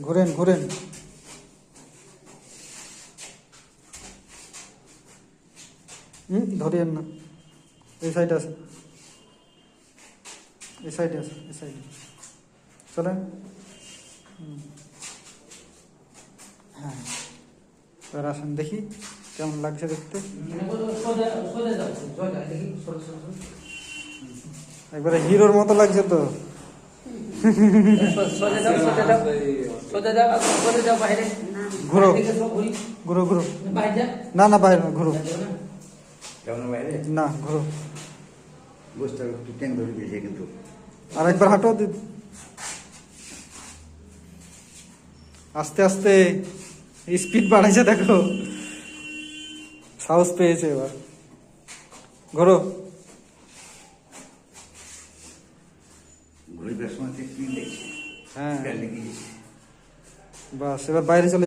ঘুরেন ঘুরেন। ধরিয়েন না, এই সাইডে আছে, এই সাইডে আছে, এই সাইডে চলেন। হ্যাঁ, এবার আসেন দেখি কেমন লাগছে দেখতে। একবারে হিরোর মতো লাগছে তো। ঘুরো ঘুরো ঘুরো, না না বাইরে না, ঘুরো না, ঘুরো। আর একবার হাঁটো, আস্তে আস্তে স্পিড বাড়াইছে দেখো, সাহস পেয়েছে এবার। ঘোরো, হ্যাঁ বাস, এবার বাইরে চলে